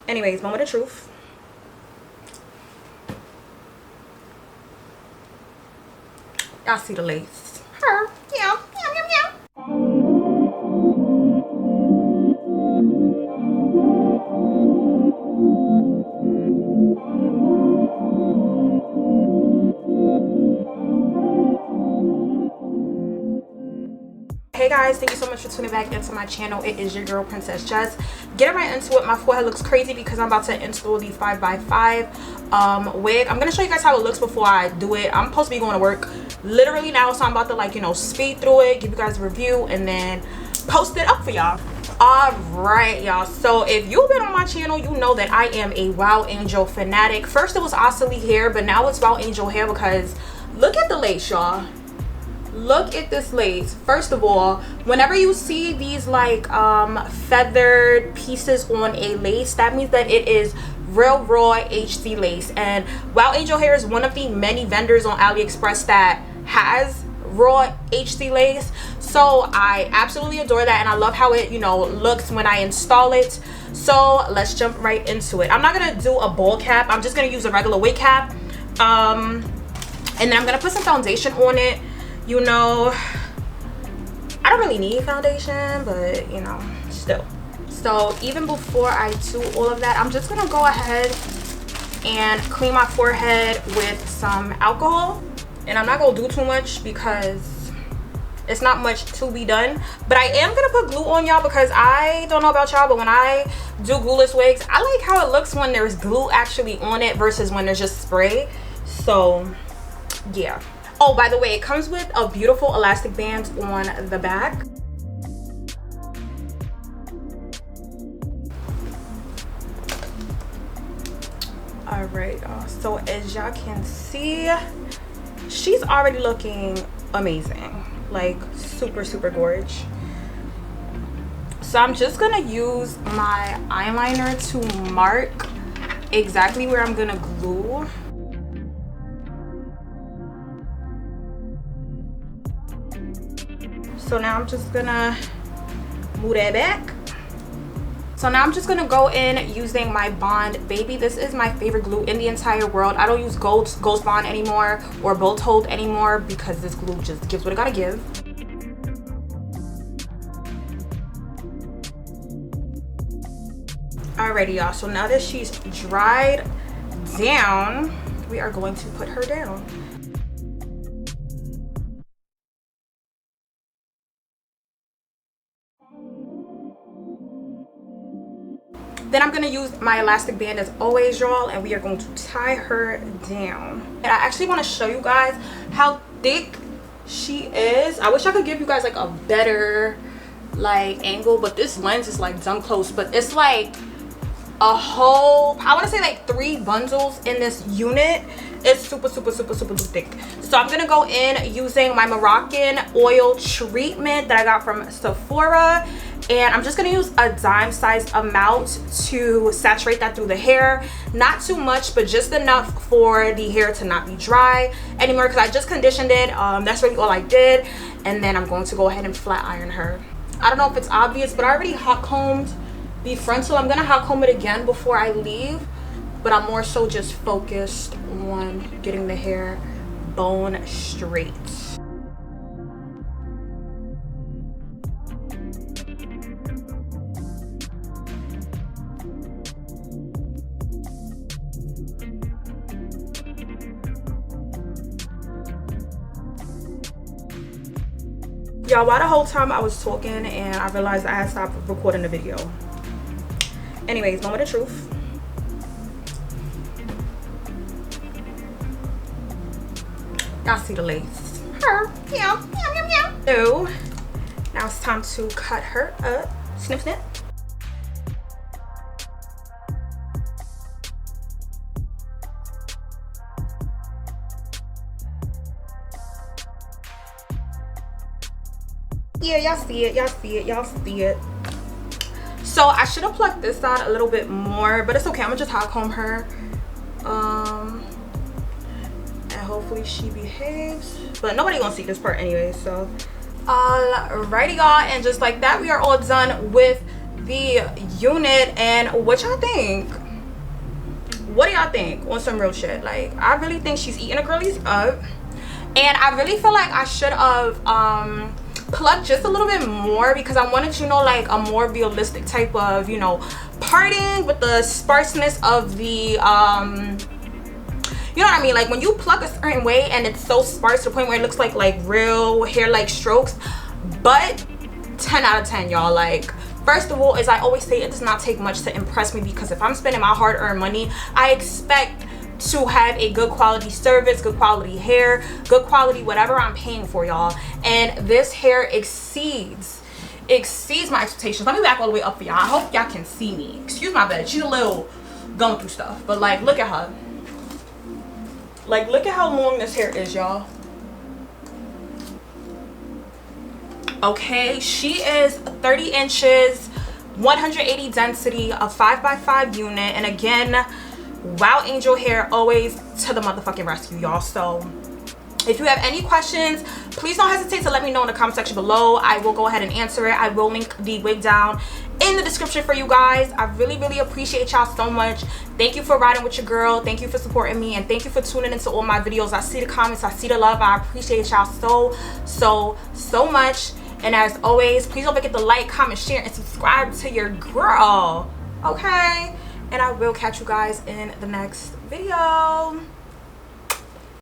Anyways, moment of truth. Y'all see the lace. Her. Yeah. Meow, meow, meow. Hey guys, thank you so much for tuning back into my channel. It is your girl Princess Jess. Getting right into it. My forehead looks crazy because I'm about to install the 5x5 wig. I'm gonna show you guys how it looks before I do it. I'm supposed to be going to work literally now, so I'm about to, like, you know, speed through it, give you guys a review, and then post it up for y'all. All right, y'all, so if you've been on my channel, you know that I am a Wow Angel fanatic. First it was Asali hair, but now it's Wow Angel hair because look at the lace, y'all. Look at this lace. First of all, whenever you see these like feathered pieces on a lace, that means that it is real raw HC lace. And Wow Angel hair is one of the many vendors on AliExpress that has raw HC lace, so I absolutely adore that, and I love how it, you know, looks when I install it. So let's jump right into it. I'm not gonna do a bowl cap. I'm just gonna use a regular wig cap, and then I'm gonna put some foundation on it. You know, I don't really need foundation, but you know, still. So even before I do all of that, I'm just gonna go ahead and clean my forehead with some alcohol. And I'm not gonna do too much because it's not much to be done. But I am gonna put glue on, y'all, because I don't know about y'all, but when I do glueless wigs, I like how it looks when there's glue actually on it versus when there's just spray. So yeah. Oh, by the way, it comes with a beautiful elastic band on the back. All right, y'all, so as y'all can see, she's already looking amazing, like super gorgeous. So I'm just gonna use my eyeliner to mark exactly where I'm gonna glue. So now I'm just gonna move that back. So now I'm just gonna go in using my Bond Baby. This is my favorite glue in the entire world. I don't use Ghost Bond anymore or Bolt Hold anymore because this glue just gives what it gotta give. Alrighty, y'all, so now that she's dried down, we are going to put her down. Then I'm gonna use my elastic band as always, y'all, and we are going to tie her down. And I actually want to show you guys how thick she is. I wish I could give you guys like a better like angle, but this lens is like done close, but it's like a whole, I want to say like 3 bundles in this unit. It's super thick. So I'm gonna go in using my Moroccan oil treatment that I got from Sephora, and I'm just gonna use a dime sized amount to saturate that through the hair. Not too much, but just enough for the hair to not be dry anymore, because I just conditioned it. That's really all I did. And then I'm going to go ahead and flat iron her. I don't know if it's obvious, but I already hot combed the frontal. I'm gonna hot comb it again before I leave, but I'm more so just focused on getting the hair bone straight. Y'all, why the whole time I was talking and I realized I had stopped recording the video. Anyways, moment of truth. Y'all see the lace. Her. Yeah. So now it's time to cut her up. Snip, snip. Yeah, y'all see it. So I should have plucked this side a little bit more, but it's okay. I'm gonna just hot comb her, and hopefully she behaves, but nobody gonna see this part anyway. So alrighty, y'all, and just like that, we are all done with the unit. And what y'all think? What do y'all think on some real shit? Like, I really think she's eating the girlies up, and I really feel like I should have plucked just a little bit more, because I wanted, you know, like a more realistic type of, you know, parting with the sparseness of the you know what I mean, like when you pluck a certain way and it's so sparse to the point where it looks like real hair like strokes. But 10 out of 10, y'all. Like, first of all, as I always say, it does not take much to impress me, because if I'm spending my hard-earned money, I expect to have a good quality service, good quality hair, good quality whatever I'm paying for, y'all. And this hair exceeds my expectations. Let me back all the way up for y'all. I hope y'all can see me. Excuse my bed, she's a little going through stuff, but like, look at her. Like, look at how long this hair is, y'all. Okay, she is 30 inches, 180 density, a 5x5 unit. And again, Wow Angel hair, always to the motherfucking rescue, y'all. So if you have any questions, please don't hesitate to let me know in the comment section below. I will go ahead and answer it. I will link the wig down in the description for you guys. I really appreciate y'all so much. Thank you for riding with your girl. Thank you for supporting me, and thank you for tuning into all my videos. I see the comments, I see the love. I appreciate y'all so much. And as always, please don't forget to like, comment, share, and subscribe to your girl. Okay? And I will catch you guys in the next video.